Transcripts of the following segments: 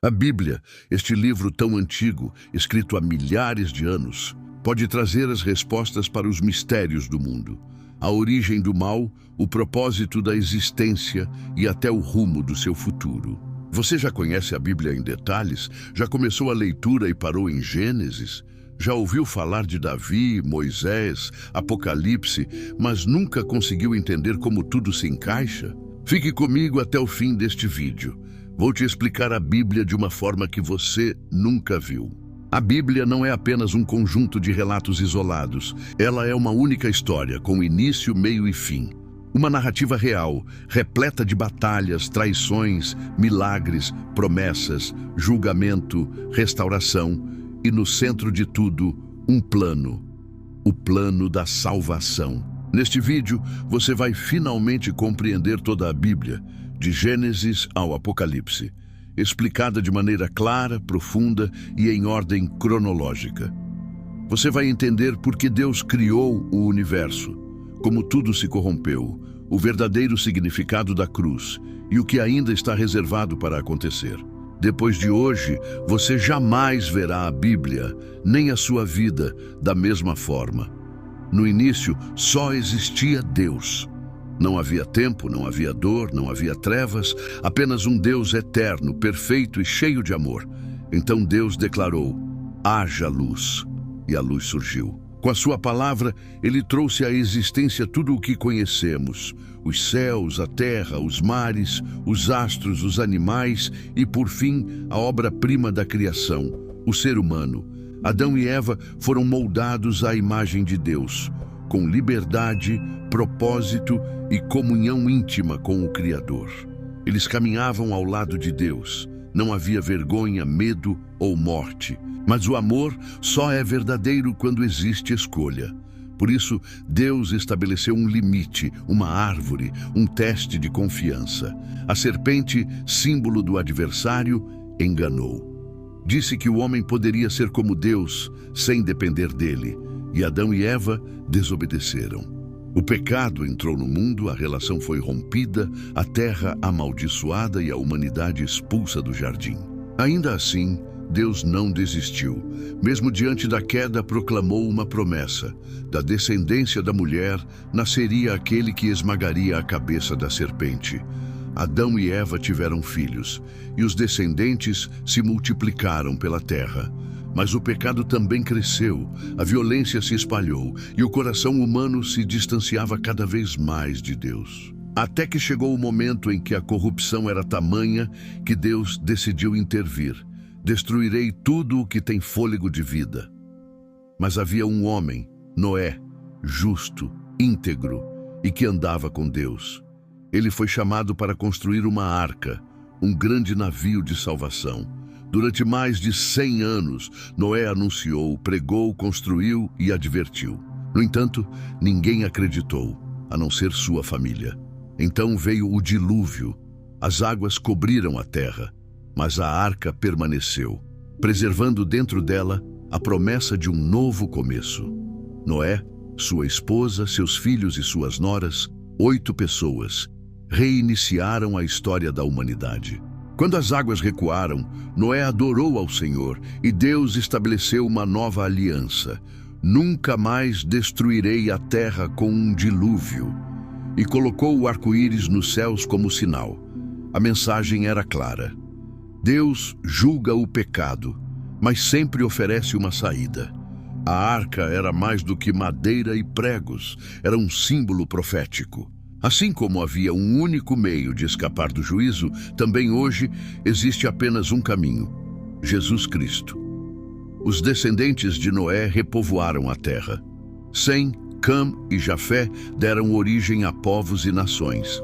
A Bíblia, este livro tão antigo, escrito há milhares de anos, pode trazer as respostas para os mistérios do mundo, a origem do mal, o propósito da existência e até o rumo do seu futuro. Você já conhece a Bíblia em detalhes? Já começou a leitura e parou em Gênesis? Já ouviu falar de Davi, Moisés, Apocalipse, mas nunca conseguiu entender como tudo se encaixa? Fique comigo até o fim deste vídeo. Vou te explicar a Bíblia de uma forma que você nunca viu. A Bíblia não é apenas um conjunto de relatos isolados. Ela é uma única história, com início, meio e fim. Uma narrativa real, repleta de batalhas, traições, milagres, promessas, julgamento, restauração e, no centro de tudo, um plano. O plano da salvação. Neste vídeo, você vai finalmente compreender toda a Bíblia, de Gênesis ao Apocalipse, explicada de maneira clara, profunda e em ordem cronológica. Você vai entender por que Deus criou o universo, como tudo se corrompeu, o verdadeiro significado da cruz e o que ainda está reservado para acontecer. Depois de hoje, você jamais verá a Bíblia, nem a sua vida, da mesma forma. No início, só existia Deus. Não havia tempo, não havia dor, não havia trevas, apenas um Deus eterno, perfeito e cheio de amor. Então Deus declarou: haja luz, e a luz surgiu. Com a sua palavra, ele trouxe à existência tudo o que conhecemos: os céus, a terra, os mares, os astros, os animais e, por fim, a obra-prima da criação, o ser humano. Adão e Eva foram moldados à imagem de Deus, com liberdade, propósito e comunhão íntima com o Criador. Eles caminhavam ao lado de Deus. Não havia vergonha, medo ou morte. Mas o amor só é verdadeiro quando existe escolha. Por isso, Deus estabeleceu um limite, uma árvore, um teste de confiança. A serpente, símbolo do adversário, enganou. Disse que o homem poderia ser como Deus, sem depender dele, e Adão e Eva desobedeceram. O pecado entrou no mundo, a relação foi rompida, a terra amaldiçoada e a humanidade expulsa do jardim. Ainda assim, Deus não desistiu. Mesmo diante da queda, proclamou uma promessa: da descendência da mulher nasceria aquele que esmagaria a cabeça da serpente. Adão e Eva tiveram filhos, e os descendentes se multiplicaram pela terra. Mas o pecado também cresceu, a violência se espalhou, e o coração humano se distanciava cada vez mais de Deus. Até que chegou o momento em que a corrupção era tamanha que Deus decidiu intervir. Destruirei tudo o que tem fôlego de vida. Mas havia um homem, Noé, justo, íntegro e que andava com Deus. Ele foi chamado para construir uma arca, um grande navio de salvação. Durante mais de 100 anos, Noé anunciou, pregou, construiu e advertiu. No entanto, ninguém acreditou, a não ser sua família. Então veio o dilúvio. As águas cobriram a terra, mas a arca permaneceu, preservando dentro dela a promessa de um novo começo. Noé, sua esposa, seus filhos e suas noras, 8 pessoas, reiniciaram a história da humanidade. Quando as águas recuaram, Noé adorou ao Senhor e Deus estabeleceu uma nova aliança. Nunca mais destruirei a terra com um dilúvio. E colocou o arco-íris nos céus como sinal. A mensagem era clara. Deus julga o pecado, mas sempre oferece uma saída. A arca era mais do que madeira e pregos, era um símbolo profético. Assim como havia um único meio de escapar do juízo, também hoje existe apenas um caminho: Jesus Cristo. Os descendentes de Noé repovoaram a terra. Sem, Cam e Jafé deram origem a povos e nações.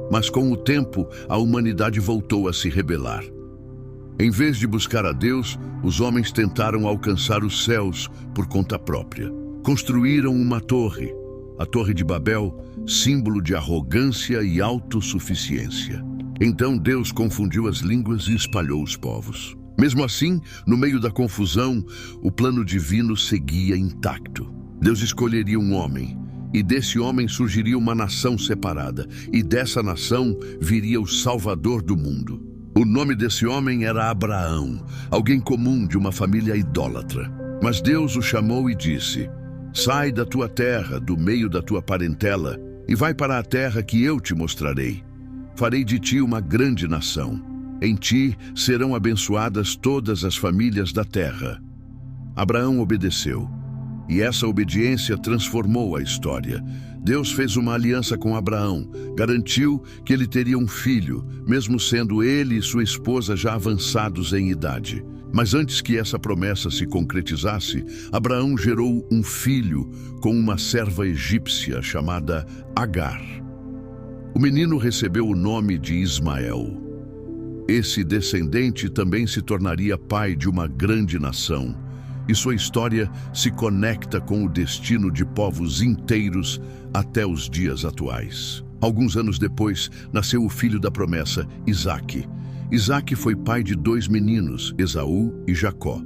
Mas com o tempo, a humanidade voltou a se rebelar. Em vez de buscar a Deus, os homens tentaram alcançar os céus por conta própria. Construíram uma torre, a Torre de Babel, símbolo de arrogância e autossuficiência. Então Deus confundiu as línguas e espalhou os povos. Mesmo assim, no meio da confusão, o plano divino seguia intacto. Deus escolheria um homem, e desse homem surgiria uma nação separada, e dessa nação viria o Salvador do mundo. O nome desse homem era Abraão, alguém comum de uma família idólatra. Mas Deus o chamou e disse: sai da tua terra, do meio da tua parentela, e vai para a terra que eu te mostrarei. Farei de ti uma grande nação. Em ti serão abençoadas todas as famílias da terra. Abraão obedeceu, e essa obediência transformou a história. Deus fez uma aliança com Abraão, garantiu que ele teria um filho, mesmo sendo ele e sua esposa já avançados em idade. Mas antes que essa promessa se concretizasse, Abraão gerou um filho com uma serva egípcia chamada Agar. O menino recebeu o nome de Ismael. Esse descendente também se tornaria pai de uma grande nação, e sua história se conecta com o destino de povos inteiros até os dias atuais. Alguns anos depois, nasceu o filho da promessa, Isaque. Isaque foi pai de 2 meninos, Esaú e Jacó.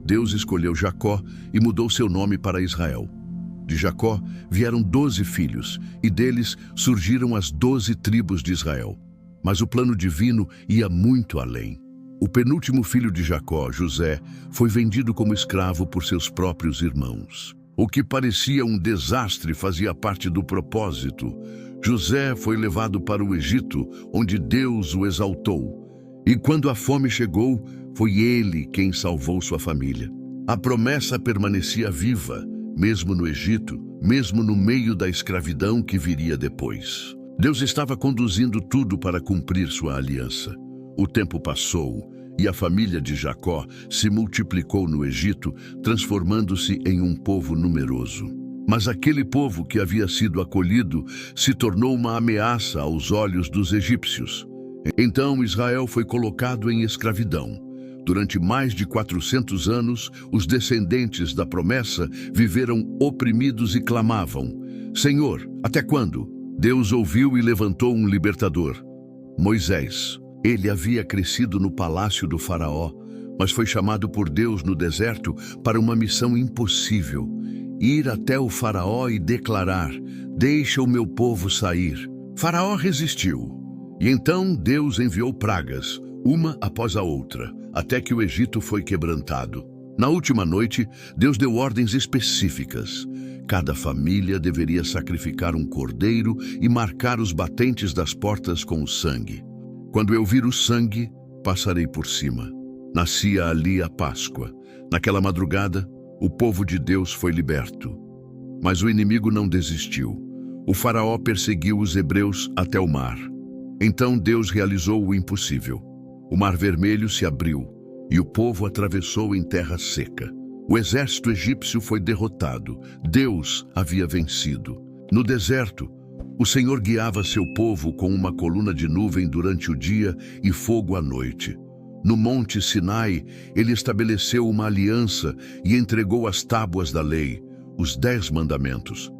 Deus escolheu Jacó e mudou seu nome para Israel. De Jacó vieram 12 filhos, e deles surgiram as 12 tribos de Israel. Mas o plano divino ia muito além. O penúltimo filho de Jacó, José, foi vendido como escravo por seus próprios irmãos. O que parecia um desastre fazia parte do propósito. José foi levado para o Egito, onde Deus o exaltou. E quando a fome chegou, foi ele quem salvou sua família. A promessa permanecia viva, mesmo no Egito, mesmo no meio da escravidão que viria depois. Deus estava conduzindo tudo para cumprir sua aliança. O tempo passou e a família de Jacó se multiplicou no Egito, transformando-se em um povo numeroso. Mas aquele povo que havia sido acolhido se tornou uma ameaça aos olhos dos egípcios. Então Israel foi colocado em escravidão. Durante mais de 400 anos, os descendentes da promessa viveram oprimidos e clamavam: Senhor, até quando? Deus ouviu e levantou um libertador, Moisés. Ele havia crescido no palácio do faraó, mas foi chamado por Deus no deserto para uma missão impossível: ir até o faraó e declarar: deixa o meu povo sair. Faraó resistiu, e então Deus enviou pragas, uma após a outra, até que o Egito foi quebrantado. Na última noite, Deus deu ordens específicas. Cada família deveria sacrificar um cordeiro e marcar os batentes das portas com o sangue. Quando eu vir o sangue, passarei por cima. Nascia ali a Páscoa. Naquela madrugada, o povo de Deus foi liberto. Mas o inimigo não desistiu. O faraó perseguiu os hebreus até o mar. Então Deus realizou o impossível. O Mar Vermelho se abriu e o povo atravessou em terra seca. O exército egípcio foi derrotado. Deus havia vencido. No deserto, o Senhor guiava seu povo com uma coluna de nuvem durante o dia e fogo à noite. No Monte Sinai, ele estabeleceu uma aliança e entregou as tábuas da lei, os 10 mandamentos.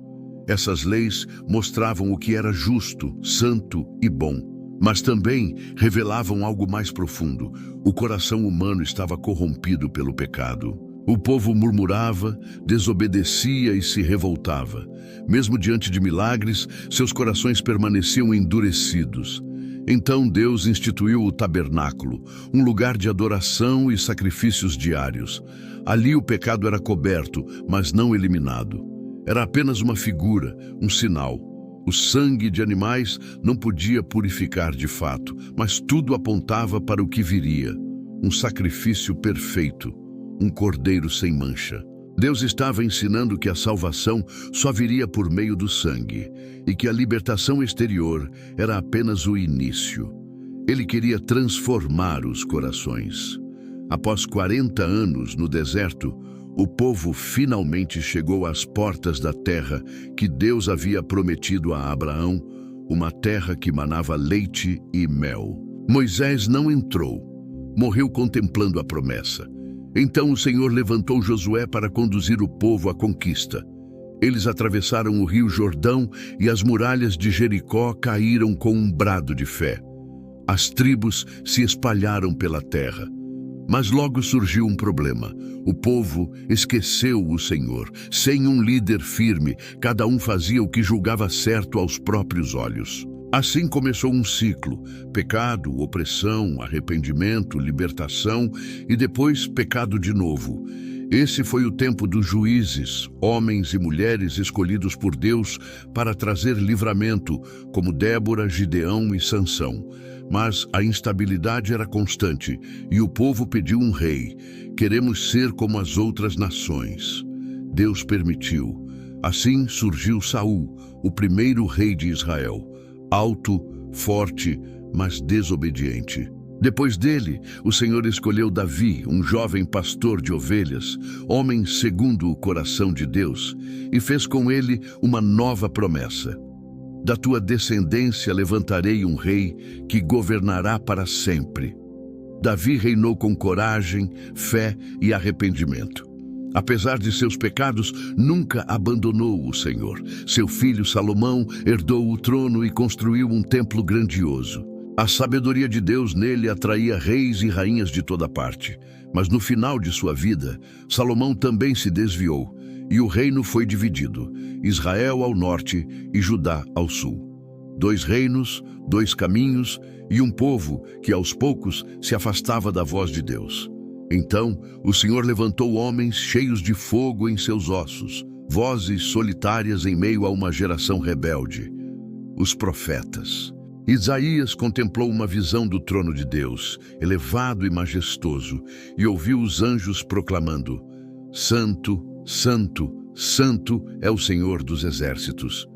Essas leis mostravam o que era justo, santo e bom, mas também revelavam algo mais profundo. O coração humano estava corrompido pelo pecado. O povo murmurava, desobedecia e se revoltava. Mesmo diante de milagres, seus corações permaneciam endurecidos. Então Deus instituiu o tabernáculo, um lugar de adoração e sacrifícios diários. Ali o pecado era coberto, mas não eliminado. Era apenas uma figura, um sinal. O sangue de animais não podia purificar de fato, mas tudo apontava para o que viria: um sacrifício perfeito, um cordeiro sem mancha. Deus estava ensinando que a salvação só viria por meio do sangue e que a libertação exterior era apenas o início. Ele queria transformar os corações. Após 40 anos no deserto, o povo finalmente chegou às portas da terra que Deus havia prometido a Abraão, uma terra que manava leite e mel. Moisés não entrou, morreu contemplando a promessa. Então o Senhor levantou Josué para conduzir o povo à conquista. Eles atravessaram o rio Jordão e as muralhas de Jericó caíram com um brado de fé. As tribos se espalharam pela terra. Mas logo surgiu um problema. O povo esqueceu o Senhor. Sem um líder firme, cada um fazia o que julgava certo aos próprios olhos. Assim começou um ciclo: pecado, opressão, arrependimento, libertação e depois pecado de novo. Esse foi o tempo dos juízes, homens e mulheres escolhidos por Deus para trazer livramento, como Débora, Gideão e Sansão. Mas a instabilidade era constante e o povo pediu um rei. Queremos ser como as outras nações. Deus permitiu. Assim surgiu Saul, o primeiro rei de Israel, alto, forte, mas desobediente. Depois dele, o Senhor escolheu Davi, um jovem pastor de ovelhas, homem segundo o coração de Deus, e fez com ele uma nova promessa. Da tua descendência levantarei um rei que governará para sempre. Davi reinou com coragem, fé e arrependimento. Apesar de seus pecados, nunca abandonou o Senhor. Seu filho Salomão herdou o trono e construiu um templo grandioso. A sabedoria de Deus nele atraía reis e rainhas de toda parte. Mas no final de sua vida, Salomão também se desviou, e o reino foi dividido, Israel ao norte e Judá ao sul. 2 reinos, 2 caminhos e um povo que aos poucos se afastava da voz de Deus. Então, o Senhor levantou homens cheios de fogo em seus ossos, vozes solitárias em meio a uma geração rebelde: os profetas. Isaías contemplou uma visão do trono de Deus, elevado e majestoso, e ouviu os anjos proclamando: Santo, Santo, Santo é o Senhor dos exércitos.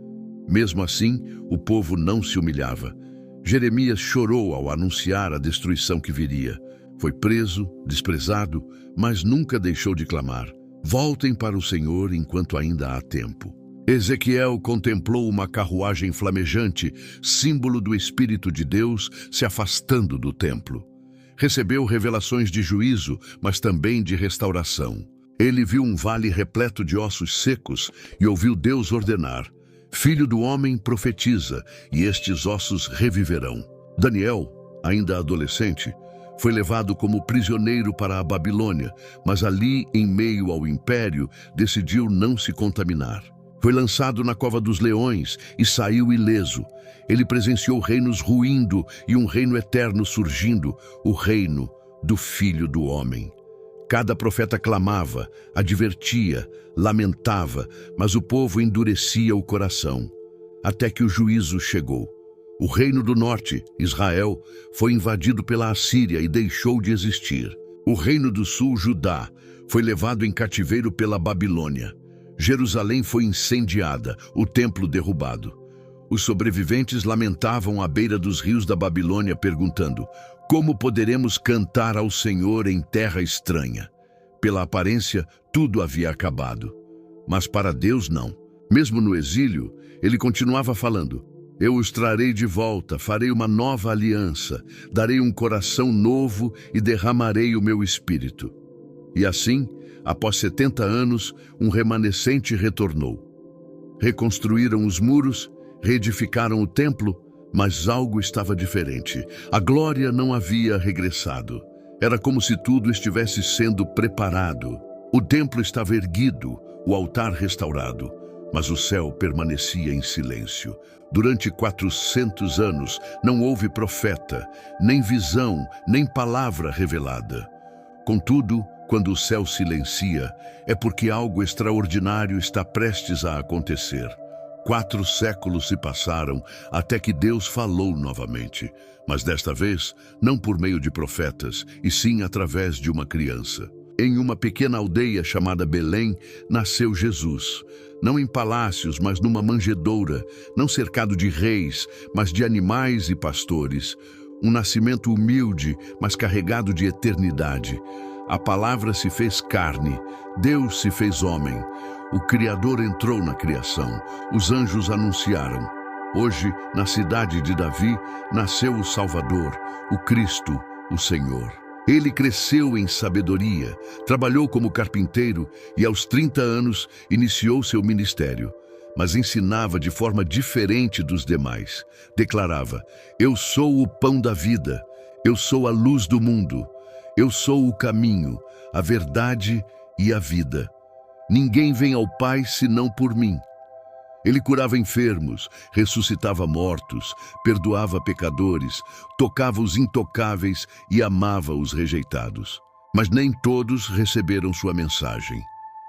Mesmo assim, o povo não se humilhava. Jeremias chorou ao anunciar a destruição que viria. Foi preso, desprezado, mas nunca deixou de clamar: voltem para o Senhor enquanto ainda há tempo. Ezequiel contemplou uma carruagem flamejante, símbolo do Espírito de Deus, se afastando do templo. Recebeu revelações de juízo, mas também de restauração. Ele viu um vale repleto de ossos secos e ouviu Deus ordenar: Filho do homem, profetiza, e estes ossos reviverão. Daniel, ainda adolescente, foi levado como prisioneiro para a Babilônia, mas ali, em meio ao império, decidiu não se contaminar. Foi lançado na cova dos leões e saiu ileso. Ele presenciou reinos ruindo e um reino eterno surgindo, o reino do Filho do Homem. Cada profeta clamava, advertia, lamentava, mas o povo endurecia o coração, até que o juízo chegou. O reino do norte, Israel, foi invadido pela Assíria e deixou de existir. O reino do sul, Judá, foi levado em cativeiro pela Babilônia. Jerusalém foi incendiada, o templo derrubado. Os sobreviventes lamentavam à beira dos rios da Babilônia, perguntando: como poderemos cantar ao Senhor em terra estranha? Pela aparência, tudo havia acabado. Mas para Deus não. Mesmo no exílio, ele continuava falando: eu os trarei de volta, farei uma nova aliança, darei um coração novo e derramarei o meu espírito. E assim, após 70 anos, um remanescente retornou. Reconstruíram os muros, reedificaram o templo, mas algo estava diferente. A glória não havia regressado. Era como se tudo estivesse sendo preparado. O templo estava erguido, o altar restaurado, mas o céu permanecia em silêncio. Durante 400 anos não houve profeta, nem visão, nem palavra revelada. Contudo, quando o céu silencia, é porque algo extraordinário está prestes a acontecer. 4 séculos se passaram até que Deus falou novamente, mas desta vez não por meio de profetas, e sim através de uma criança. Em uma pequena aldeia chamada Belém, nasceu Jesus. Não em palácios, mas numa manjedoura, não cercado de reis, mas de animais e pastores. Um nascimento humilde, mas carregado de eternidade. A palavra se fez carne, Deus se fez homem. O Criador entrou na criação, os anjos anunciaram. Hoje, na cidade de Davi, nasceu o Salvador, o Cristo, o Senhor. Ele cresceu em sabedoria, trabalhou como carpinteiro e aos 30 anos iniciou seu ministério. Mas ensinava de forma diferente dos demais. Declarava: eu sou o pão da vida, eu sou a luz do mundo, eu sou o caminho, a verdade e a vida. Ninguém vem ao Pai senão por mim. Ele curava enfermos, ressuscitava mortos, perdoava pecadores, tocava os intocáveis e amava os rejeitados. Mas nem todos receberam sua mensagem.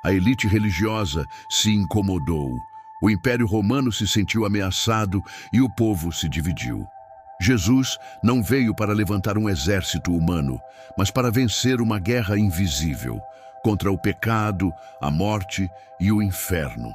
A elite religiosa se incomodou. O Império Romano se sentiu ameaçado e o povo se dividiu. Jesus não veio para levantar um exército humano, mas para vencer uma guerra invisível contra o pecado, a morte e o inferno.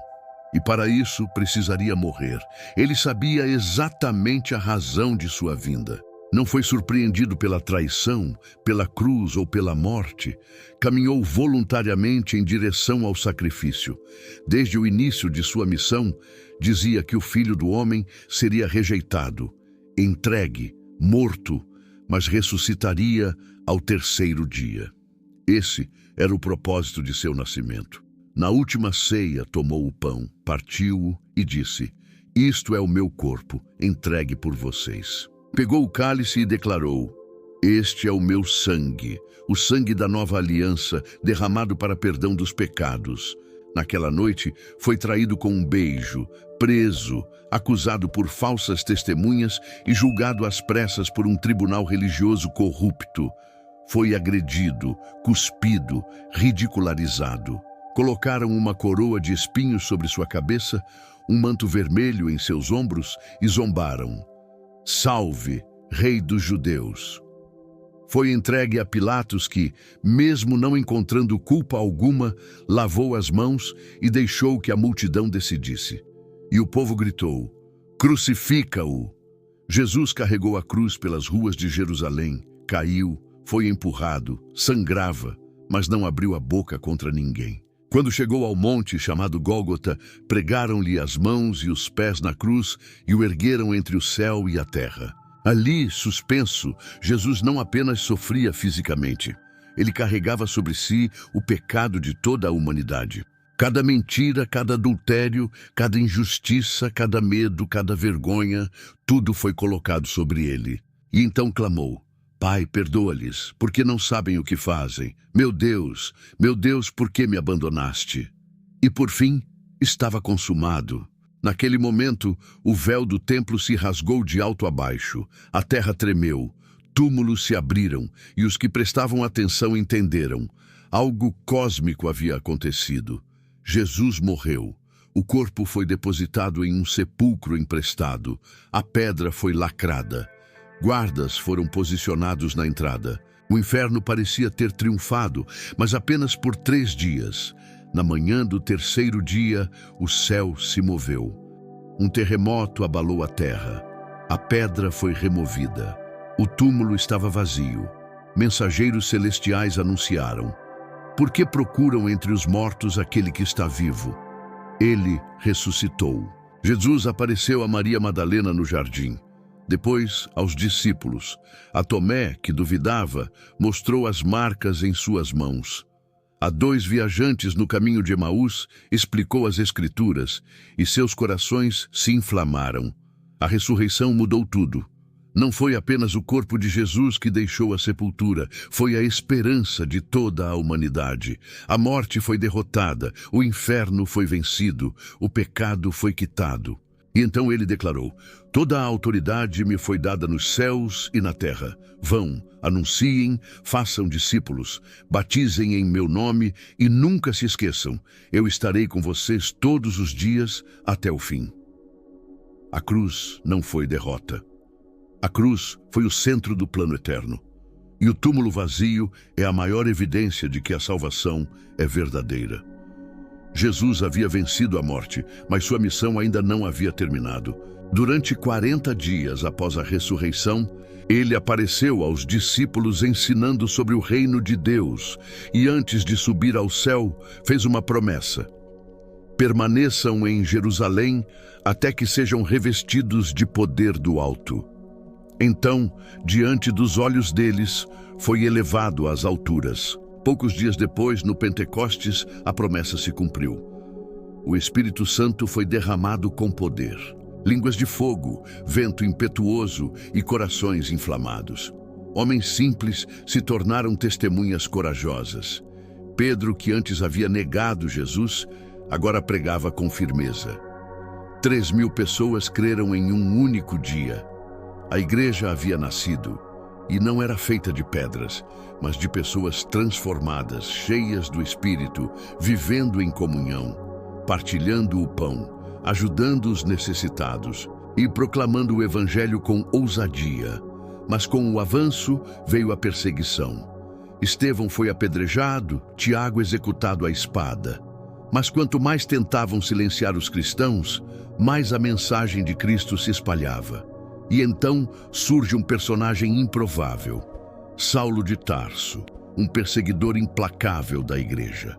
E para isso precisaria morrer. Ele sabia exatamente a razão de sua vinda. Não foi surpreendido pela traição, pela cruz ou pela morte. Caminhou voluntariamente em direção ao sacrifício. Desde o início de sua missão, dizia que o Filho do Homem seria rejeitado, entregue, morto, mas ressuscitaria ao terceiro dia. Esse era o propósito de seu nascimento. Na última ceia, tomou o pão, partiu-o e disse: "Isto é o meu corpo, entregue por vocês." Pegou o cálice e declarou: "Este é o meu sangue, o sangue da nova aliança, derramado para perdão dos pecados." Naquela noite, foi traído com um beijo, preso, acusado por falsas testemunhas e julgado às pressas por um tribunal religioso corrupto. Foi agredido, cuspido, ridicularizado. Colocaram uma coroa de espinhos sobre sua cabeça, um manto vermelho em seus ombros e zombaram: "Salve, Rei dos Judeus!" Foi entregue a Pilatos que, mesmo não encontrando culpa alguma, lavou as mãos e deixou que a multidão decidisse. E o povo gritou: "Crucifica-o!" Jesus carregou a cruz pelas ruas de Jerusalém, caiu, foi empurrado, sangrava, mas não abriu a boca contra ninguém. Quando chegou ao monte chamado Gólgota, pregaram-lhe as mãos e os pés na cruz e o ergueram entre o céu e a terra. Ali, suspenso, Jesus não apenas sofria fisicamente. Ele carregava sobre si o pecado de toda a humanidade. Cada mentira, cada adultério, cada injustiça, cada medo, cada vergonha, tudo foi colocado sobre ele. E então clamou: "Pai, perdoa-lhes, porque não sabem o que fazem. Meu Deus, por que me abandonaste?" E por fim, estava consumado. Naquele momento, o véu do templo se rasgou de alto a baixo, a terra tremeu, túmulos se abriram e os que prestavam atenção entenderam. Algo cósmico havia acontecido. Jesus morreu. O corpo foi depositado em um sepulcro emprestado. A pedra foi lacrada. Guardas foram posicionados na entrada. O inferno parecia ter triunfado, mas apenas por 3 dias. Na manhã do terceiro dia, o céu se moveu. Um terremoto abalou a terra. A pedra foi removida. O túmulo estava vazio. Mensageiros celestiais anunciaram: "Por que procuram entre os mortos aquele que está vivo? Ele ressuscitou." Jesus apareceu a Maria Madalena no jardim. Depois, aos discípulos. A Tomé, que duvidava, mostrou as marcas em suas mãos. A 2 viajantes no caminho de Emaús, explicou as Escrituras, e seus corações se inflamaram. A ressurreição mudou tudo. Não foi apenas o corpo de Jesus que deixou a sepultura, foi a esperança de toda a humanidade. A morte foi derrotada, o inferno foi vencido, o pecado foi quitado. E então ele declarou: "Toda a autoridade me foi dada nos céus e na terra. Vão, anunciem, façam discípulos, batizem em meu nome e nunca se esqueçam, eu estarei com vocês todos os dias até o fim." A cruz não foi derrota. A cruz foi o centro do plano eterno. E o túmulo vazio é a maior evidência de que a salvação é verdadeira. Jesus havia vencido a morte, mas sua missão ainda não havia terminado. Durante 40 dias após a ressurreição, ele apareceu aos discípulos ensinando sobre o reino de Deus e antes de subir ao céu, fez uma promessa: "Permaneçam em Jerusalém até que sejam revestidos de poder do alto." Então, diante dos olhos deles, foi elevado às alturas. Poucos dias depois, no Pentecostes, a promessa se cumpriu. O Espírito Santo foi derramado com poder. Línguas de fogo, vento impetuoso e corações inflamados. Homens simples se tornaram testemunhas corajosas. Pedro, que antes havia negado Jesus, agora pregava com firmeza. 3.000 pessoas creram em um único dia. A igreja havia nascido, e não era feita de pedras, mas de pessoas transformadas, cheias do Espírito, vivendo em comunhão, partilhando o pão, ajudando os necessitados e proclamando o Evangelho com ousadia. Mas com o avanço veio a perseguição. Estevão foi apedrejado, Tiago executado à espada. Mas quanto mais tentavam silenciar os cristãos, mais a mensagem de Cristo se espalhava. E então surge um personagem improvável, Saulo de Tarso, um perseguidor implacável da igreja.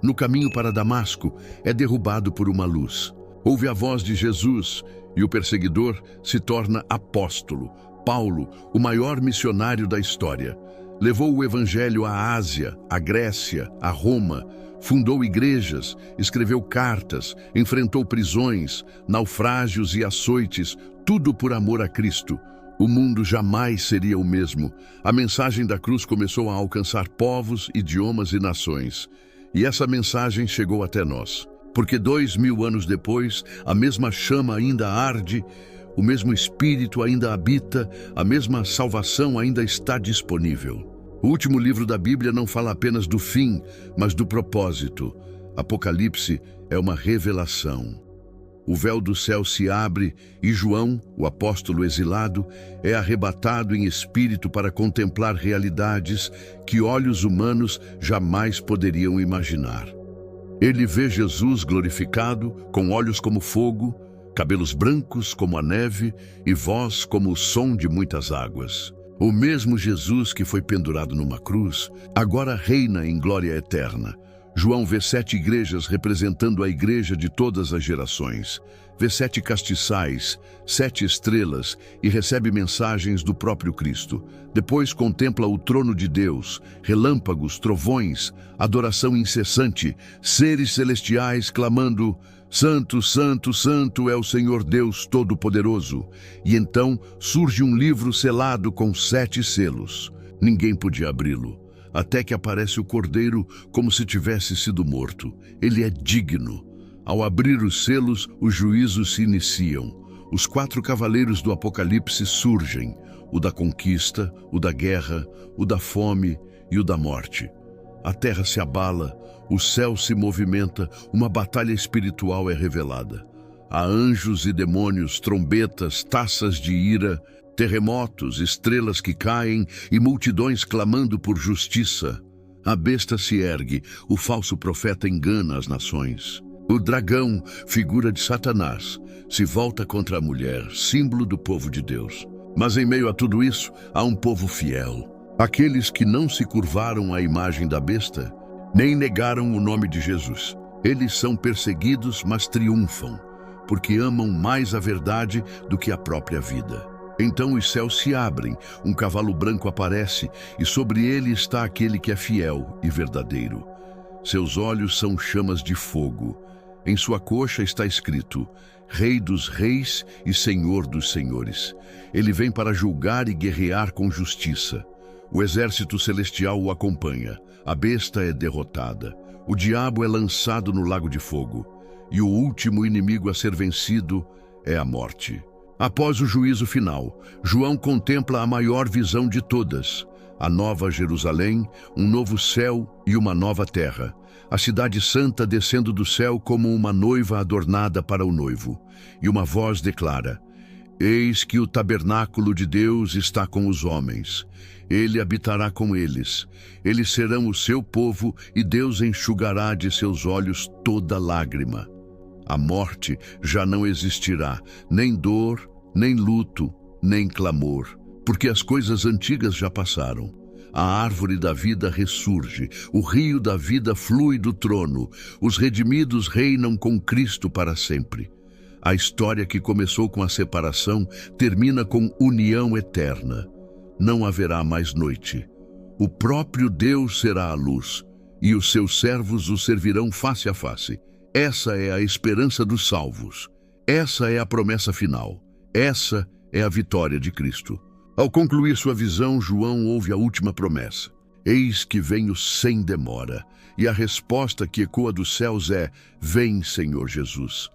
No caminho para Damasco, é derrubado por uma luz. Ouve a voz de Jesus e o perseguidor se torna apóstolo. Paulo, o maior missionário da história, levou o evangelho à Ásia, à Grécia, a Roma, fundou igrejas, escreveu cartas, enfrentou prisões, naufrágios e açoites, tudo por amor a Cristo. O mundo jamais seria o mesmo. A mensagem da cruz começou a alcançar povos, idiomas e nações. E essa mensagem chegou até nós. Porque 2000 anos depois, a mesma chama ainda arde, o mesmo Espírito ainda habita, a mesma salvação ainda está disponível. O último livro da Bíblia não fala apenas do fim, mas do propósito. Apocalipse é uma revelação. O véu do céu se abre e João, o apóstolo exilado, é arrebatado em espírito para contemplar realidades que olhos humanos jamais poderiam imaginar. Ele vê Jesus glorificado, com olhos como fogo, cabelos brancos como a neve e voz como o som de muitas águas. O mesmo Jesus que foi pendurado numa cruz, agora reina em glória eterna. João vê 7 igrejas representando a igreja de todas as gerações. Vê 7 castiçais, 7 estrelas e recebe mensagens do próprio Cristo. Depois contempla o trono de Deus, relâmpagos, trovões, adoração incessante, seres celestiais clamando: Santo, Santo, Santo é o Senhor Deus Todo-Poderoso. E então surge um livro selado com 7 selos. Ninguém podia abri-lo, até que aparece o Cordeiro como se tivesse sido morto. Ele é digno. Ao abrir os selos, os juízos se iniciam. Os 4 cavaleiros do Apocalipse surgem: o da conquista, o da guerra, o da fome e o da morte. A terra se abala, o céu se movimenta, uma batalha espiritual é revelada. Há anjos e demônios, trombetas, taças de ira, terremotos, estrelas que caem e multidões clamando por justiça. A besta se ergue, o falso profeta engana as nações. O dragão, figura de Satanás, se volta contra a mulher, símbolo do povo de Deus. Mas em meio a tudo isso, há um povo fiel. Aqueles que não se curvaram à imagem da besta, nem negaram o nome de Jesus. Eles são perseguidos, mas triunfam, porque amam mais a verdade do que a própria vida. Então os céus se abrem, um cavalo branco aparece, e sobre ele está aquele que é fiel e verdadeiro. Seus olhos são chamas de fogo. Em sua coxa está escrito: Rei dos reis e Senhor dos senhores. Ele vem para julgar e guerrear com justiça. O exército celestial o acompanha. A besta é derrotada. O diabo é lançado no lago de fogo. E o último inimigo a ser vencido é a morte. Após o juízo final, João contempla a maior visão de todas: a nova Jerusalém, um novo céu e uma nova terra. A cidade santa descendo do céu como uma noiva adornada para o noivo. E uma voz declara: Eis que o tabernáculo de Deus está com os homens. Ele habitará com eles. Eles serão o seu povo e Deus enxugará de seus olhos toda lágrima. A morte já não existirá, nem dor, nem luto, nem clamor, porque as coisas antigas já passaram. A árvore da vida ressurge, o rio da vida flui do trono, os redimidos reinam com Cristo para sempre. A história que começou com a separação termina com união eterna. Não haverá mais noite. O próprio Deus será a luz, e os seus servos o servirão face a face. Essa é a esperança dos salvos. Essa é a promessa final. Essa é a vitória de Cristo. Ao concluir sua visão, João ouve a última promessa: Eis que venho sem demora. E a resposta que ecoa dos céus é: Vem, Senhor Jesus.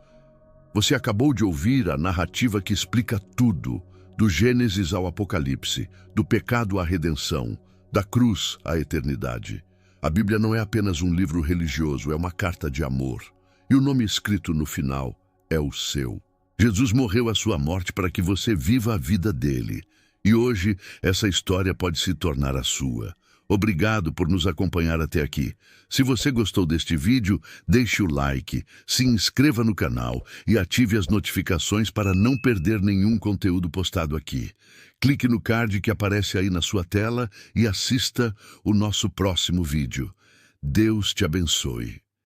Você acabou de ouvir a narrativa que explica tudo, do Gênesis ao Apocalipse, do pecado à redenção, da cruz à eternidade. A Bíblia não é apenas um livro religioso, é uma carta de amor. E o nome escrito no final é o seu. Jesus morreu a sua morte para que você viva a vida dele. E hoje, essa história pode se tornar a sua. Obrigado por nos acompanhar até aqui. Se você gostou deste vídeo, deixe o like, se inscreva no canal e ative as notificações para não perder nenhum conteúdo postado aqui. Clique no card que aparece aí na sua tela e assista o nosso próximo vídeo. Deus te abençoe.